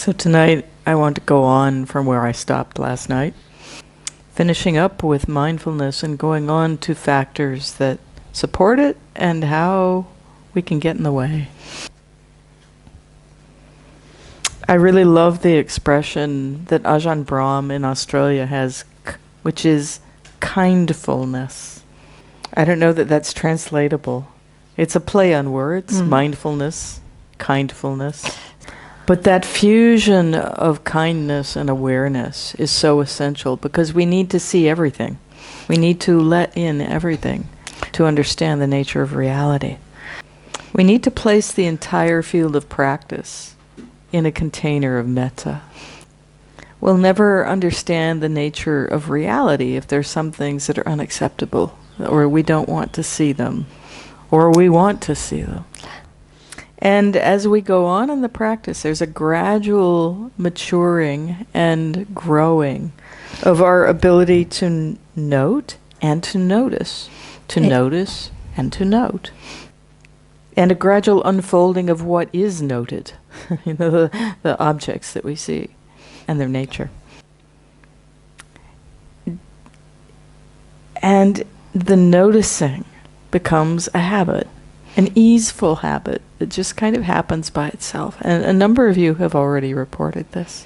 So tonight I want to go on from where I stopped last night, finishing up with mindfulness and going on to factors that support it and how we can get in the way. I really love the expression that Ajahn Brahm in Australia has, which is kindfulness. I don't know that that's translatable. It's a play on words, mindfulness, kindfulness. But that fusion of kindness and awareness is so essential because we need to see everything. We need to let in everything to understand the nature of reality. We need to place the entire field of practice in a container of metta. We'll never understand the nature of reality if there's some things that are unacceptable, or we don't want to see them, or we want to see them. And as we go on in the practice, there's a gradual maturing and growing of our ability to note and to notice, to notice and to note. And a gradual unfolding of what is noted, the objects that we see and their nature. And the noticing becomes a habit, an easeful habit that just kind of happens by itself. And a number of you have already reported this.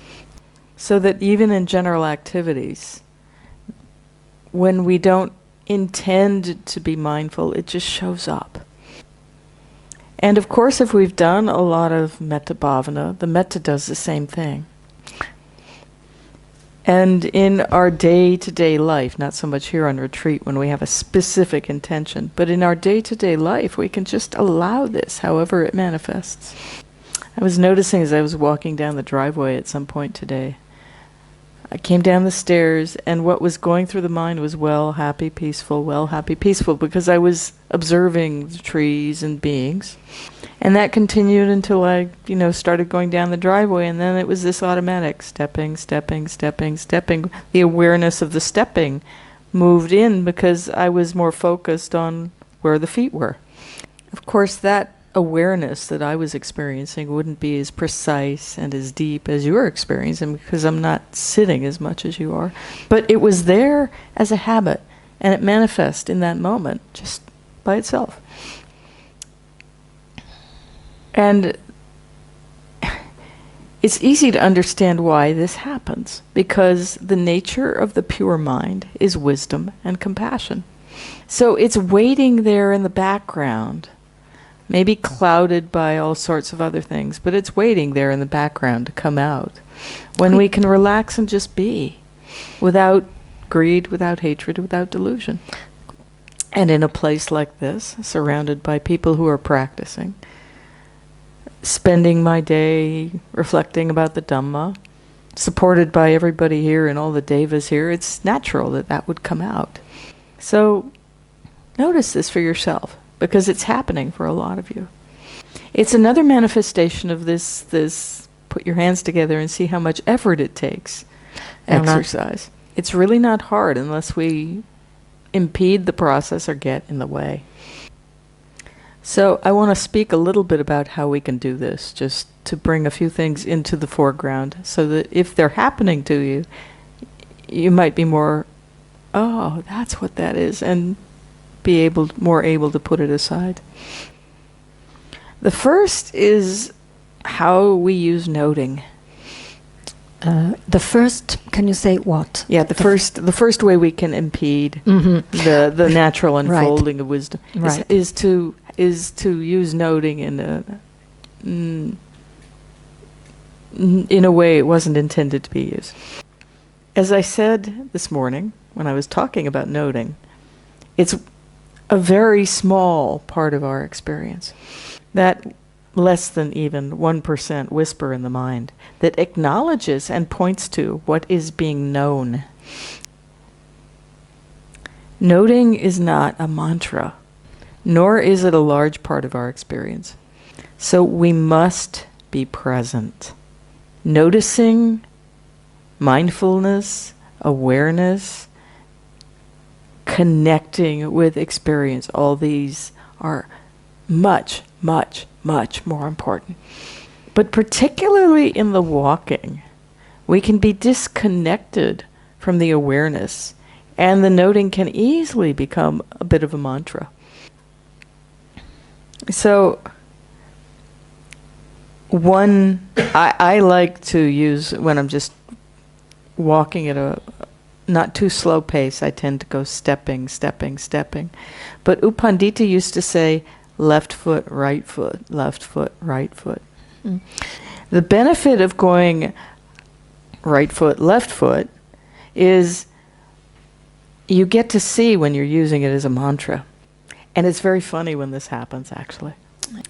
So that even in general activities, when we don't intend to be mindful, it just shows up. And of course, if we've done a lot of metta bhavana, the metta does the same thing. And in our day-to-day life, not so much here on retreat when we have a specific intention, but in our day-to-day life, we can just allow this, however it manifests. I was noticing as I was walking down the driveway at some point today, I came down the stairs, and what was going through the mind was well, happy, peaceful, because I was observing the trees and beings. And that continued until I, started going down the driveway, and then it was this automatic stepping. The awareness of the stepping moved in because I was more focused on where the feet were. Of course, that awareness that I was experiencing wouldn't be as precise and as deep as you are experiencing because I'm not sitting as much as you are. But it was there as a habit, and it manifests in that moment just by itself. And it's easy to understand why this happens, because the nature of the pure mind is wisdom and compassion. So it's waiting there in the background, maybe clouded by all sorts of other things, but it's waiting there in the background to come out when we can relax and just be without greed, without hatred, without delusion. And in a place like this, surrounded by people who are practicing, spending my day reflecting about the Dhamma, supported by everybody here and all the devas here, it's natural that that would come out. So notice this for yourself, because it's happening for a lot of you. It's another manifestation of this put your hands together and see how much effort it takes exercise. It's really not hard unless we impede the process or get in the way. So I want to speak a little bit about how we can do this, just to bring a few things into the foreground so that if they're happening to you, you might be more, oh, that's what that is, and be more able to put it aside. The first is how we use noting. The first, can you say what? Yeah, the first way we can impede the natural unfolding of wisdom is to use noting in a way it wasn't intended to be used. As I said this morning when I was talking about noting, it's a very small part of our experience, that less than even 1% whisper in the mind that acknowledges and points to what is being known. Noting is not a mantra, nor is it a large part of our experience. So we must be present. Noticing, mindfulness, awareness, connecting with experience, all these are much, much, much more important. But particularly in the walking, we can be disconnected from the awareness, and the noting can easily become a bit of a mantra. So, I like to use, when I'm just walking at a not too slow pace, I tend to go stepping, stepping, stepping. But U Pandita used to say, left foot, right foot, left foot, right foot. Mm. The benefit of going right foot, left foot is you get to see when you're using it as a mantra. And it's very funny when this happens, actually.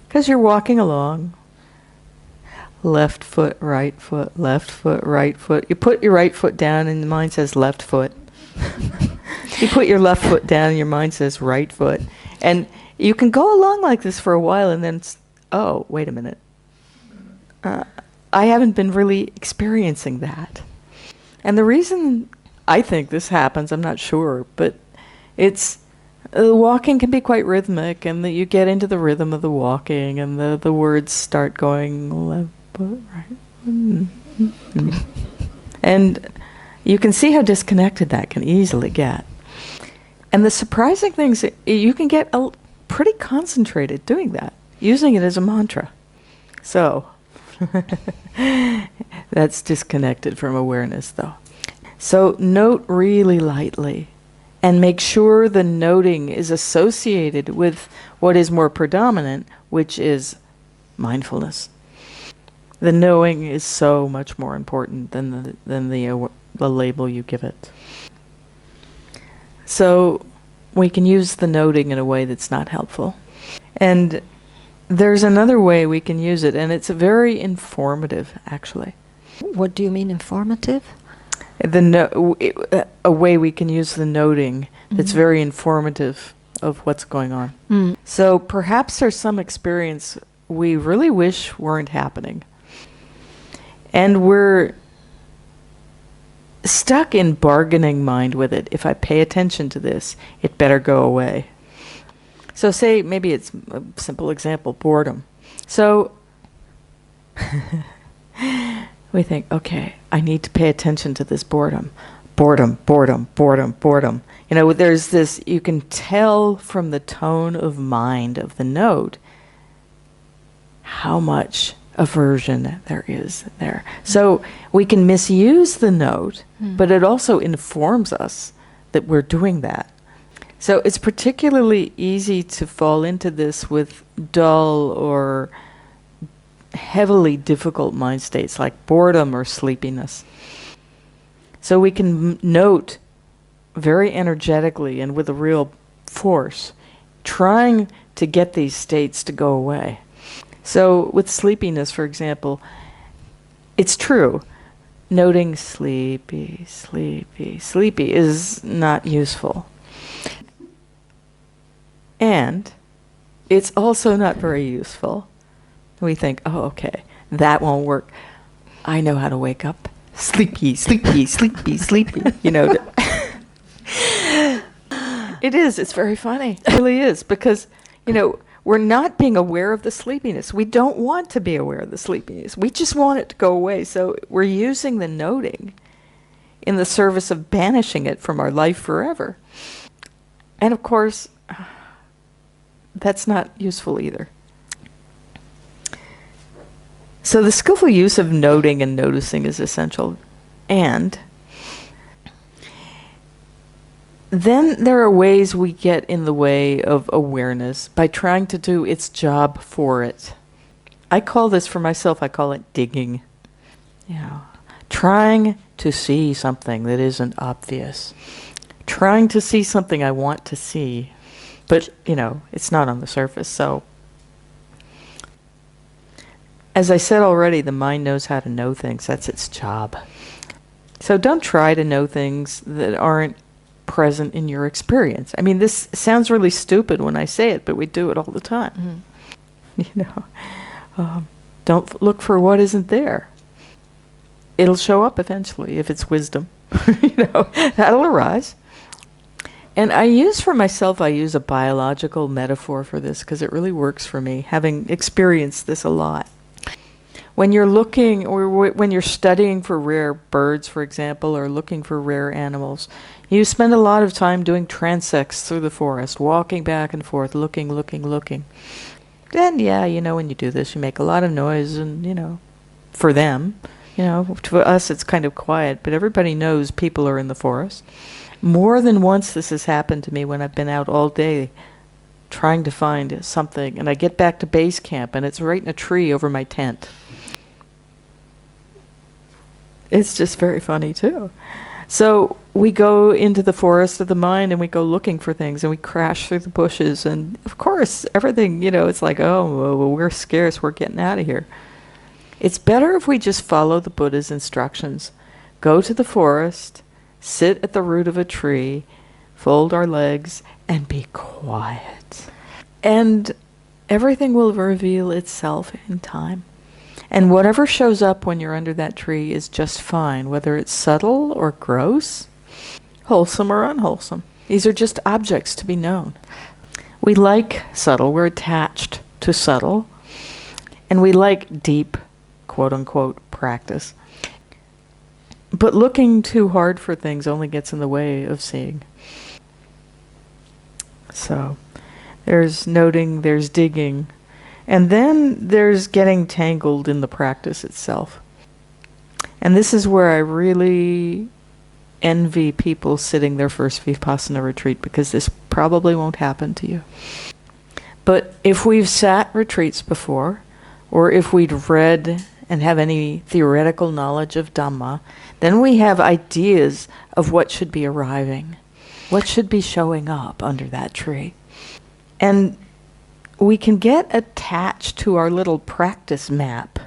Because you're walking along, left foot, right foot, left foot, right foot. You put your right foot down and the mind says left foot. You put your left foot down and your mind says right foot. And you can go along like this for a while and then, oh, wait a minute. I haven't been really experiencing that. And the reason I think this happens, I'm not sure, but it's walking can be quite rhythmic, and that you get into the rhythm of the walking, and the words start going left foot, right. And you can see how disconnected that can easily get. And the surprising thing is you can get pretty concentrated doing that, using it as a mantra. So, that's disconnected from awareness, though. So note really lightly and make sure the noting is associated with what is more predominant, which is mindfulness. The knowing is so much more important than the label you give it. So we can use the noting in a way that's not helpful. And there's another way we can use it, and it's very informative, actually. What do you mean informative? A way we can use the noting that's very informative of what's going on. Mm. So perhaps there's some experience we really wish weren't happening. And we're stuck in bargaining mind with it. If I pay attention to this, it better go away. So say, maybe it's a simple example, boredom. So we think, okay, I need to pay attention to this boredom. Boredom, boredom, boredom, boredom. You know, there's this, you can tell from the tone of mind of the note how much aversion there is there. So we can misuse the note, but it also informs us that we're doing that. So it's particularly easy to fall into this with dull or heavily difficult mind states like boredom or sleepiness. So we can note very energetically and with a real force, trying to get these states to go away. So with sleepiness, for example, it's true. Noting sleepy, sleepy, sleepy is not useful. And it's also not very useful. We think, oh, okay, that won't work. I know how to wake up. Sleepy, sleepy, sleepy, sleepy. You know. It is. It's very funny. It really is. Because, you know, we're not being aware of the sleepiness. We don't want to be aware of the sleepiness. We just want it to go away. So we're using the noting in the service of banishing it from our life forever. And of course, that's not useful either. So the skillful use of noting and noticing is essential. And then there are ways we get in the way of awareness by trying to do its job for it. I call this, for myself, I call it digging. You know, trying to see something that isn't obvious. Trying to see something I want to see. But, you know, it's not on the surface, so. As I said already, the mind knows how to know things. That's its job. So don't try to know things that aren't present in your experience. I mean, this sounds really stupid when I say it, but we do it all the time. You know, don't look for what isn't there. It'll show up eventually if it's wisdom. You know, that'll arise. And I use a biological metaphor for this because it really works for me, having experienced this a lot. When you're looking, or when you're studying for rare birds, for example, or looking for rare animals, you spend a lot of time doing transects through the forest, walking back and forth, looking, looking, looking. Then, yeah, when you do this, you make a lot of noise, and, for them, to us it's kind of quiet, but everybody knows people are in the forest. More than once this has happened to me when I've been out all day trying to find something, and I get back to base camp, and it's right in a tree over my tent. It's just very funny, too. So we go into the forest of the mind, and we go looking for things, and we crash through the bushes, and of course, everything, it's like, oh, well, we're scarce, we're getting out of here. It's better if we just follow the Buddha's instructions. Go to the forest, sit at the root of a tree, fold our legs, and be quiet. And everything will reveal itself in time. And whatever shows up when you're under that tree is just fine, whether it's subtle or gross, wholesome or unwholesome. These are just objects to be known. We like subtle, we're attached to subtle, and we like deep, quote-unquote, practice. But looking too hard for things only gets in the way of seeing. So, there's noting, there's digging, and then there's getting tangled in the practice itself. And this is where I really envy people sitting their first Vipassana retreat, because this probably won't happen to you. But if we've sat retreats before, or if we'd read and have any theoretical knowledge of Dhamma, then we have ideas of what should be arriving, what should be showing up under that tree. And we can get attached to our little practice map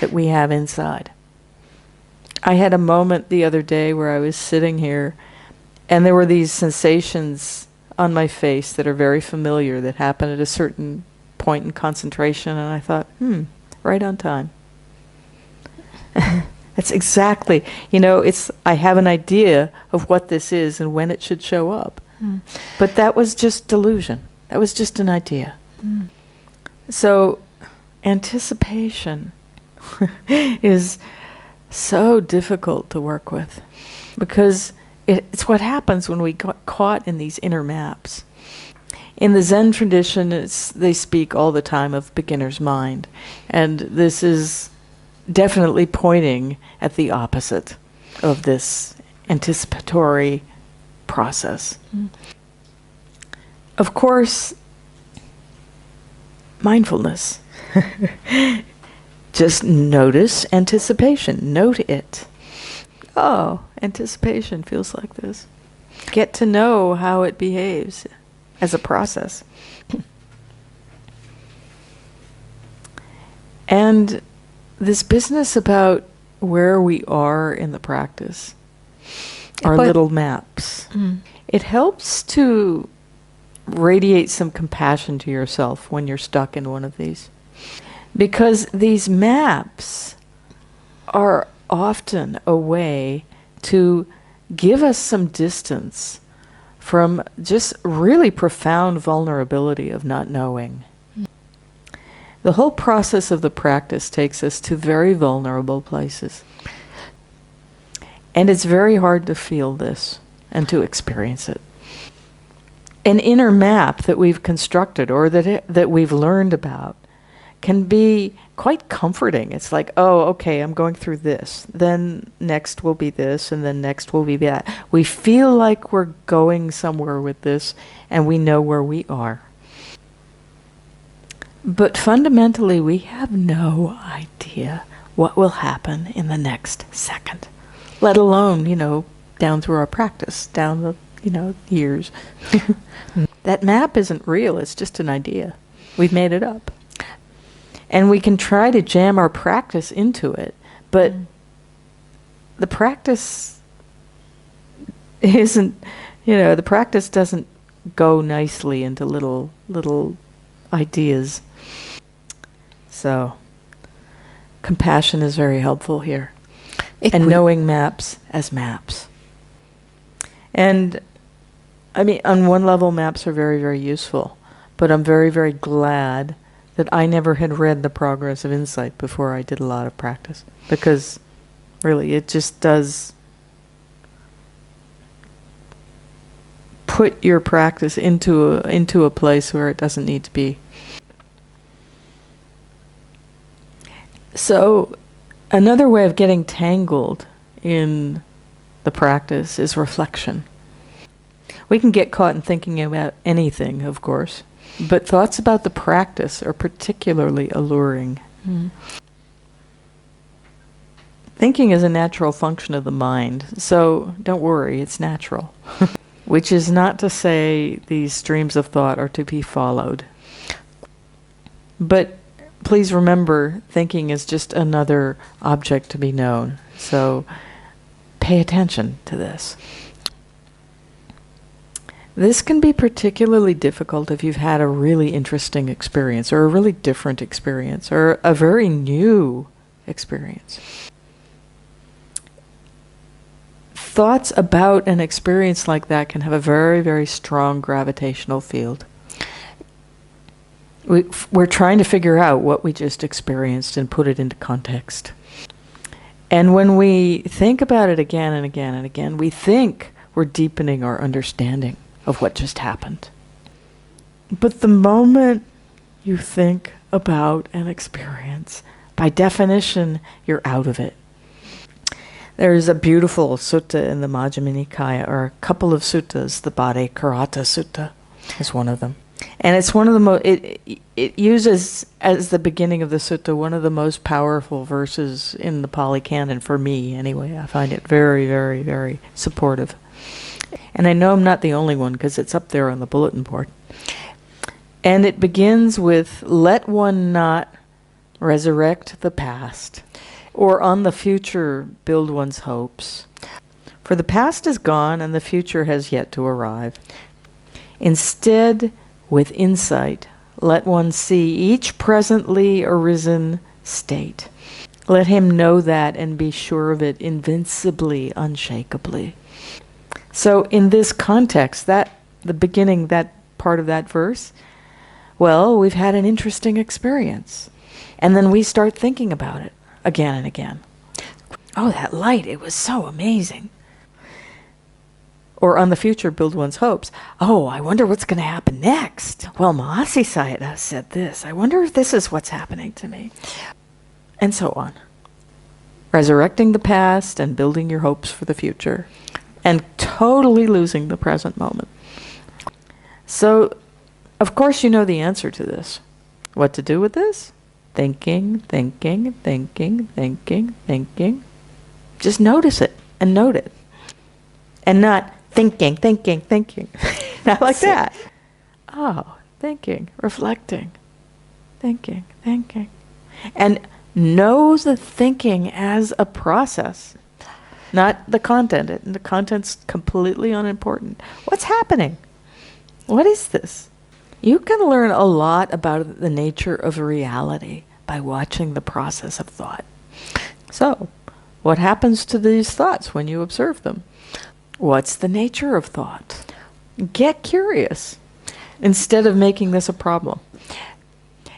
that we have inside. I had a moment the other day where I was sitting here, and there were these sensations on my face that are very familiar, that happen at a certain point in concentration, and I thought, right on time. That's exactly, I have an idea of what this is and when it should show up. But that was just delusion. That was just an idea. So, anticipation is so difficult to work with, because it's what happens when we got caught in these inner maps. In the Zen tradition, they speak all the time of beginner's mind, and this is definitely pointing at the opposite of this anticipatory process. Of course, mindfulness. Just notice anticipation. Note it. Oh, anticipation feels like this. Get to know how it behaves as a process. And this business about where we are in the practice, our little maps, it helps to radiate some compassion to yourself when you're stuck in one of these. Because these maps are often a way to give us some distance from just really profound vulnerability of not knowing. The whole process of the practice takes us to very vulnerable places. And it's very hard to feel this and to experience it. An inner map that we've constructed or that we've learned about can be quite comforting. It's like, oh, okay, I'm going through this. Then next will be this, and then next will be that. We feel like we're going somewhere with this, and we know where we are. But fundamentally, we have no idea what will happen in the next second, let alone, down through our practice, down the, years. That map isn't real, it's just an idea. We've made it up. And we can try to jam our practice into it, but the practice isn't, the practice doesn't go nicely into little ideas. So, compassion is very helpful here. And knowing maps as maps. And, on one level, maps are very, very useful. But I'm very, very glad that I never had read The Progress of Insight before I did a lot of practice. Because really, it just does put your practice into a place where it doesn't need to be. So, another way of getting tangled in the practice is reflection. We can get caught in thinking about anything, of course, but thoughts about the practice are particularly alluring. Thinking is a natural function of the mind, so don't worry, it's natural. Which is not to say these streams of thought are to be followed. But please remember, thinking is just another object to be known, so pay attention to this. This can be particularly difficult if you've had a really interesting experience, or a really different experience, or a very new experience. Thoughts about an experience like that can have a very, very strong gravitational field. We're trying to figure out what we just experienced and put it into context. And when we think about it again and again and again, we think we're deepening our understanding of what just happened. But the moment you think about an experience, by definition, you're out of it. There's a beautiful sutta in the Majjhima Nikaya, or a couple of suttas. The Bade Karata Sutta is one of them. And it's one of the most, it uses as the beginning of the sutta one of the most powerful verses in the Pali Canon, for me anyway. I find it very, very, very supportive. And I know I'm not the only one, because it's up there on the bulletin board. And it begins with, "Let one not resurrect the past, or on the future build one's hopes. For the past is gone, and the future has yet to arrive. Instead, with insight, let one see each presently arisen state. Let him know that and be sure of it invincibly, unshakably." So in this context, the beginning, that part of that verse, well, we've had an interesting experience. And then we start thinking about it again and again. Oh, that light, it was so amazing. Or on the future, build one's hopes. Oh, I wonder what's going to happen next. Well, Mahasi Sayadaw said this. I wonder if this is what's happening to me. And so on. Resurrecting the past and building your hopes for the future. And totally losing the present moment. So, of course you know the answer to this. What to do with this? Thinking, thinking, thinking, thinking, thinking. Just notice it and note it. And not thinking, thinking, thinking. Not like that. Oh, thinking, reflecting, thinking, thinking. And know the thinking as a process, not the content. The content's completely unimportant. What's happening? What is this? You can learn a lot about the nature of reality by watching the process of thought. So, what happens to these thoughts when you observe them? What's the nature of thought? Get curious instead of making this a problem.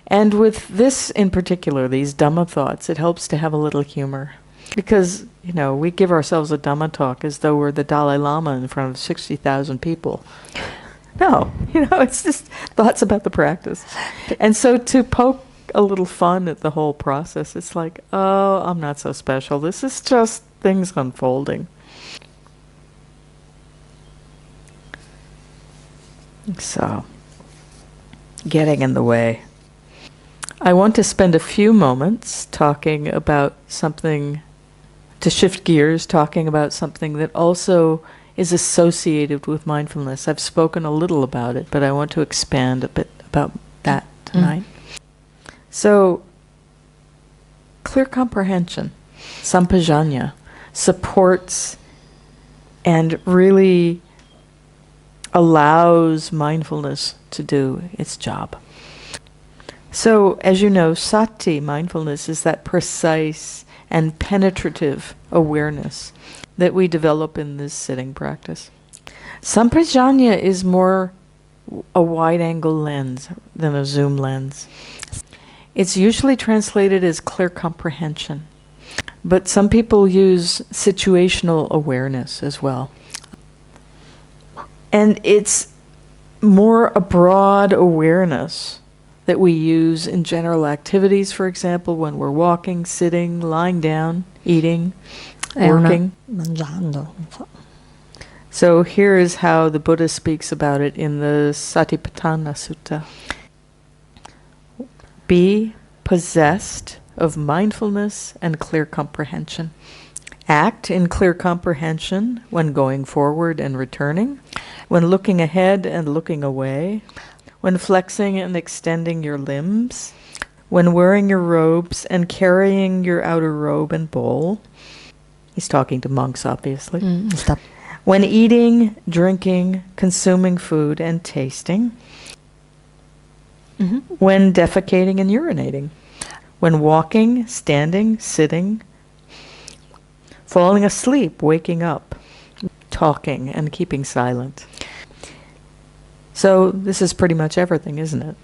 And with this in particular, these Dhamma thoughts, it helps to have a little humor. Because, we give ourselves a Dhamma talk as though we're the Dalai Lama in front of 60,000 people. No, it's just thoughts about the practice. And so to poke a little fun at the whole process, it's like, oh, I'm not so special. This is just things unfolding. So, getting in the way. I want to spend a few moments talking about something, to shift gears, talking about something that also is associated with mindfulness. I've spoken a little about it, but I want to expand a bit about that tonight. So, clear comprehension, sampajanya, supports and really allows mindfulness to do its job. So, as you know, sati, mindfulness, is that precise and penetrative awareness that we develop in this sitting practice. Sampajanya is more a wide-angle lens than a zoom lens. It's usually translated as clear comprehension, but some people use situational awareness as well. And it's more a broad awareness that we use in general activities, for example, when we're walking, sitting, lying down, eating, working. Mangiando, non so. So here is how the Buddha speaks about it in the Satipatthana Sutta. Be possessed of mindfulness and clear comprehension. Act in clear comprehension when going forward and returning, when looking ahead and looking away, when flexing and extending your limbs, when wearing your robes and carrying your outer robe and bowl. He's talking to monks, obviously. Stop. When eating, drinking, consuming food, and tasting. When defecating and urinating. When walking, standing, sitting, falling asleep, waking up, talking, and keeping silent. So this is pretty much everything, isn't it?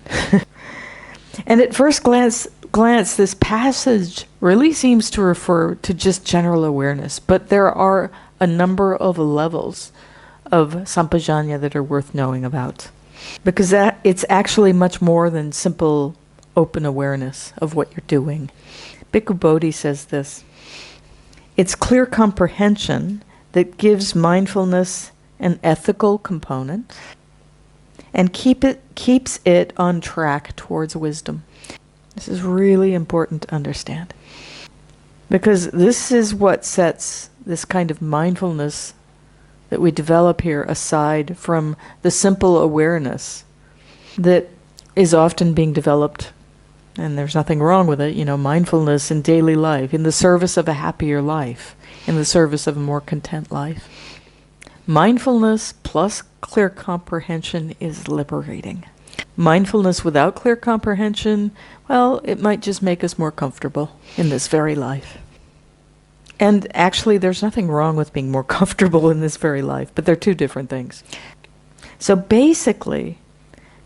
And at first glance, this passage really seems to refer to just general awareness, but there are a number of levels of sampajanya that are worth knowing about. Because it's actually much more than simple open awareness of what you're doing. Bhikkhu Bodhi says this: it's clear comprehension that gives mindfulness an ethical component and keeps it on track towards wisdom. This is really important to understand. Because this is what sets this kind of mindfulness that we develop here aside from the simple awareness that is often being developed, and there's nothing wrong with it, mindfulness in daily life, in the service of a happier life, in the service of a more content life. Mindfulness plus clear comprehension is liberating. Mindfulness without clear comprehension, well, it might just make us more comfortable in this very life. And actually, there's nothing wrong with being more comfortable in this very life, but they're two different things. So basically,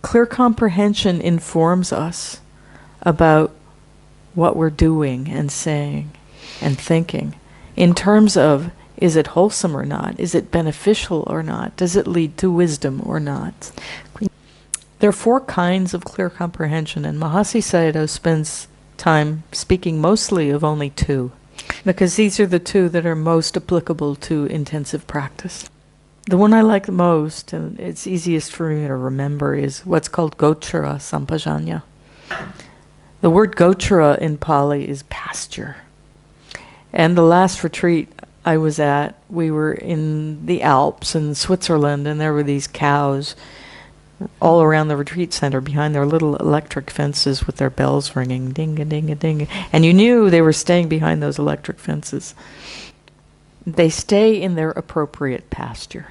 clear comprehension informs us about what we're doing and saying and thinking in terms of, is it wholesome or not? Is it beneficial or not? Does it lead to wisdom or not? There are 4 kinds of clear comprehension, and Mahasi Sayadaw spends time speaking mostly of only 2. Because these are the 2 that are most applicable to intensive practice. The one I like the most, and it's easiest for me to remember, is what's called Gochara Sampajanya. The word Gochara in Pali is pasture. And the last retreat I was at, we were in the Alps in Switzerland, and there were these cows all around the retreat center behind their little electric fences with their bells ringing, ding-a-ding-a-ding. And you knew they were staying behind those electric fences. They stay in their appropriate pasture.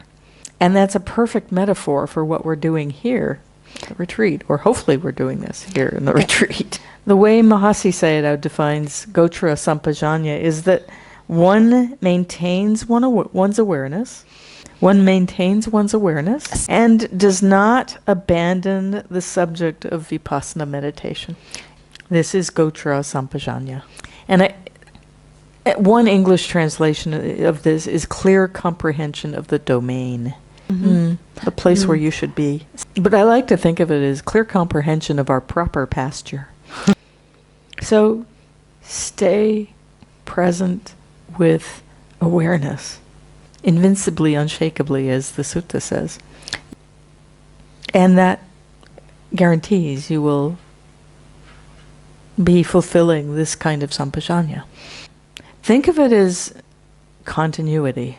And that's a perfect metaphor for what we're doing here at the retreat, or hopefully we're doing this here in the retreat. The way Mahasi Sayadaw defines Gochara Sampajanya is that one maintains one's awareness, and does not abandon the subject of vipassana meditation. This is Gochara Sampajanya. And one English translation of this is clear comprehension of the domain, the place where you should be. But I like to think of it as clear comprehension of our proper pasture. So stay present with awareness. Invincibly, unshakably, as the sutta says. And that guarantees you will be fulfilling this kind of sampajanya. Think of it as continuity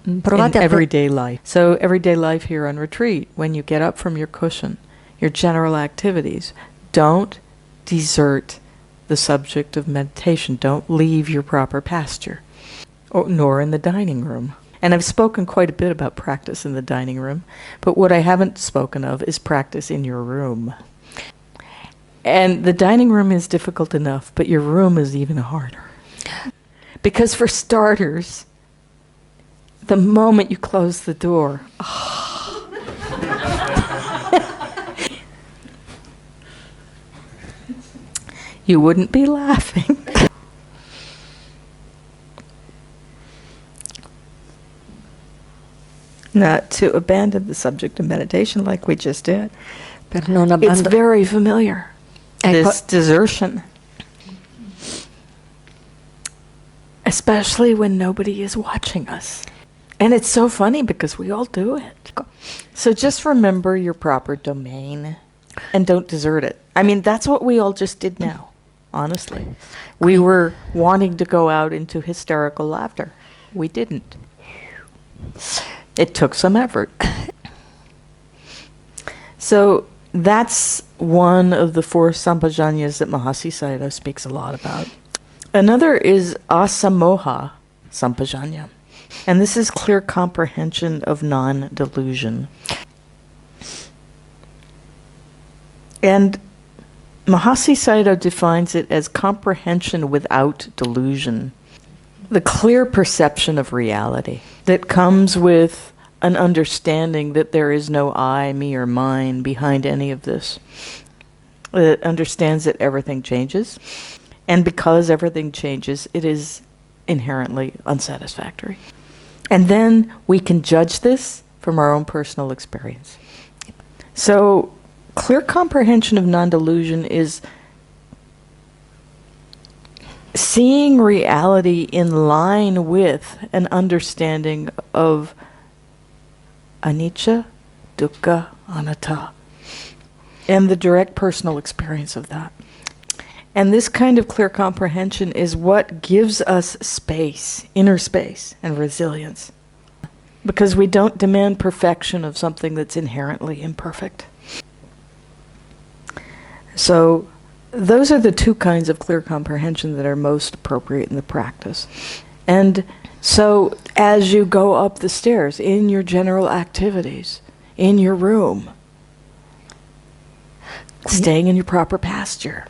in everyday life. So everyday life here on retreat, when you get up from your cushion, your general activities, don't desert the subject of meditation. Don't leave your proper pasture. Nor in the dining room. And I've spoken quite a bit about practice in the dining room, but what I haven't spoken of is practice in your room. And the dining room is difficult enough, but your room is even harder. Because for starters, the moment you close the door, you wouldn't be laughing. Not to abandon the subject of meditation like we just did. It's very familiar, this desertion. Especially when nobody is watching us. And it's so funny because we all do it. So just remember your proper domain and don't desert it. I mean, that's what we all just did now, honestly. We were wanting to go out into hysterical laughter. We didn't. It took some effort. So that's one of the 4 sampajanyas that Mahasi Sayadaw speaks a lot about. Another is asamoha sampajanya. And this is clear comprehension of non-delusion. And Mahasi Sayadaw defines it as comprehension without delusion. The clear perception of reality that comes with an understanding that there is no I, me, or mine behind any of this. It understands that everything changes. And because everything changes, it is inherently unsatisfactory. And then we can judge this from our own personal experience. So, clear comprehension of non-delusion is seeing reality in line with an understanding of anicca, dukkha, anatta, and the direct personal experience of that. And this kind of clear comprehension is what gives us space, inner space, and resilience. Because we don't demand perfection of something that's inherently imperfect. So, those are the 2 kinds of clear comprehension that are most appropriate in the practice. And so, as you go up the stairs, in your general activities, in your room, staying in your proper posture,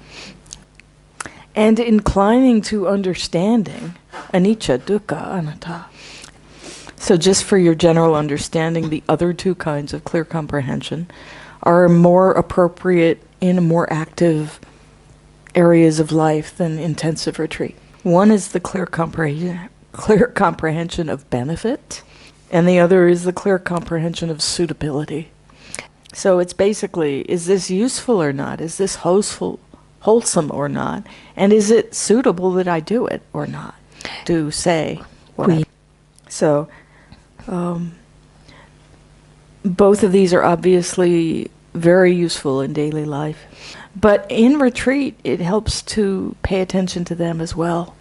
and inclining to understanding anicca, dukkha, anatta. So just for your general understanding, the other 2 kinds of clear comprehension are more appropriate in more active areas of life than intensive retreat. One is the clear comprehension of benefit, and the other is the clear comprehension of suitability. So it's basically, is this useful or not? Is this wholesome or not? And is it suitable that I do it or not? Do say what So, both of these are obviously very useful in daily life. But in retreat, it helps to pay attention to them as well.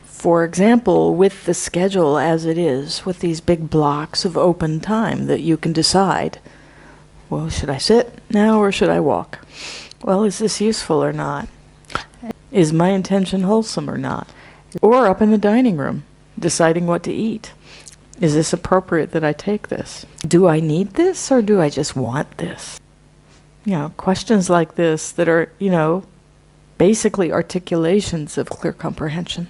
For example, with the schedule as it is, with these big blocks of open time that you can decide, well, should I sit now or should I walk? Well, is this useful or not? Is my intention wholesome or not? Or up in the dining room, deciding what to eat. Is this appropriate that I take this? Do I need this or do I just want this? Questions like this that are, basically articulations of clear comprehension.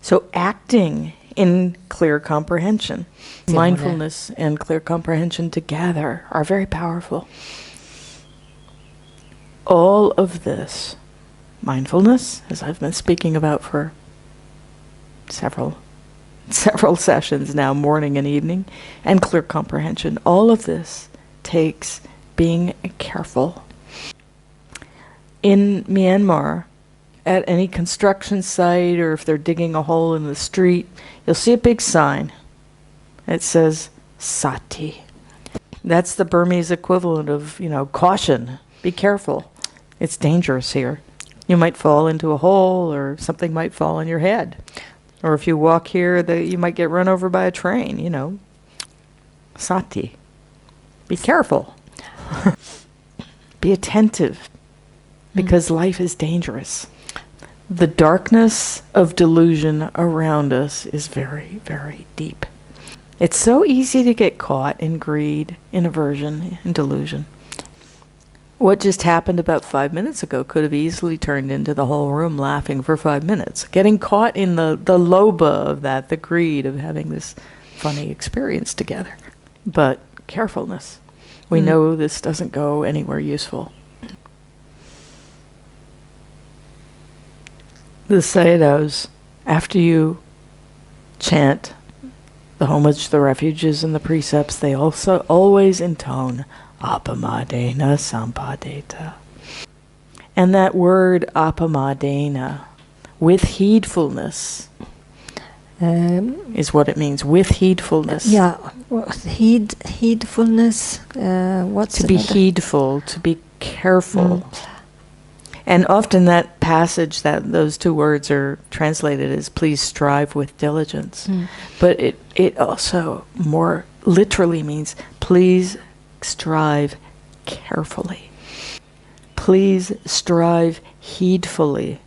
So acting in clear comprehension, mindfulness and clear comprehension together are very powerful. All of this, mindfulness, as I've been speaking about for several sessions now, morning and evening, and clear comprehension, all of this takes being careful. In Myanmar, at any construction site, or if they're digging a hole in the street, you'll see a big sign. It says, Sati. That's the Burmese equivalent of, caution. Be careful. It's dangerous here. You might fall into a hole, or something might fall on your head. Or if you walk here, you might get run over by a train, Sati. Be careful. Be attentive, because life is dangerous. The darkness of delusion around us is very, very deep. It's so easy to get caught in greed, in aversion, in delusion. What just happened about 5 minutes ago could have easily turned into the whole room laughing for 5 minutes. Getting caught in the loba of that, the greed of having this funny experience together. But carefulness. We know this doesn't go anywhere useful. The sayadaws, after you chant the homage to the refuges and the precepts, they also always intone apamadena sampadeta. And that word apamadena, with heedfulness, is what it means, with heedfulness. Yeah, heedfulness, what's to be another? heedful, to be careful. And often that passage, that those two words are translated as please strive with diligence. But it also more literally means please strive carefully. Please strive heedfully.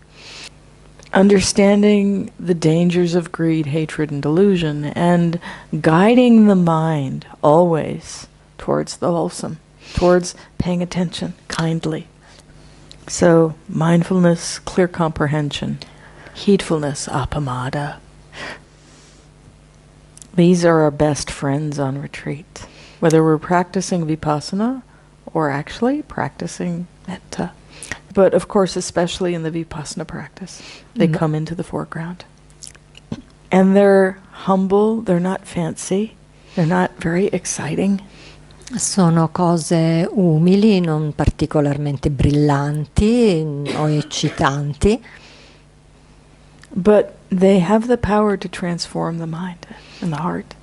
Understanding the dangers of greed, hatred, and delusion, and guiding the mind always towards the wholesome, towards paying attention kindly. So, mindfulness, clear comprehension, heedfulness, apamada. These are our best friends on retreat, whether we're practicing vipassana or actually practicing metta. But of course, especially in the vipassana practice, they come into the foreground. And they're humble, they're not fancy, they're not very exciting. Sono cose umili, non particolarmente brillanti o eccitanti. But they have the power to transform the mind and the heart.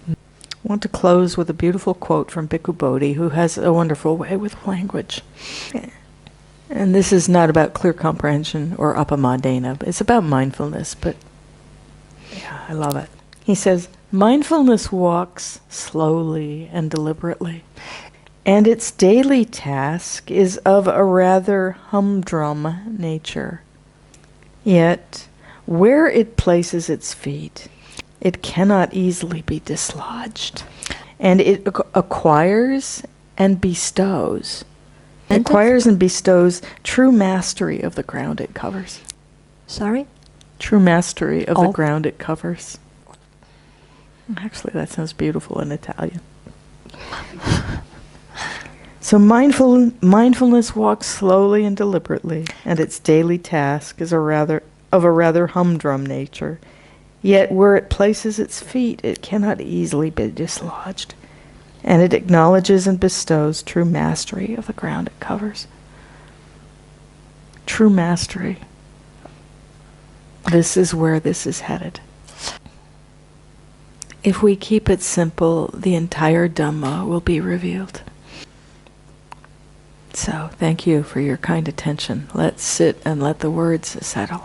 I want to close with a beautiful quote from Bhikkhu Bodhi, who has a wonderful way with language. And this is not about clear comprehension or apamadena, but it's about mindfulness, but yeah, I love it. He says, mindfulness walks slowly and deliberately, and its daily task is of a rather humdrum nature. Yet, where it places its feet, it cannot easily be dislodged, and it acquires and bestows. It acquires and bestows true mastery of the ground it covers. Sorry? True mastery of the ground it covers. Actually, that sounds beautiful in Italian. So mindfulness walks slowly and deliberately, and its daily task is of a rather humdrum nature. Yet where it places its feet, it cannot easily be dislodged, and it acknowledges and bestows true mastery of the ground it covers. True mastery. This is where this is headed. If we keep it simple, the entire Dhamma will be revealed. So, thank you for your kind attention. Let's sit and let the words settle.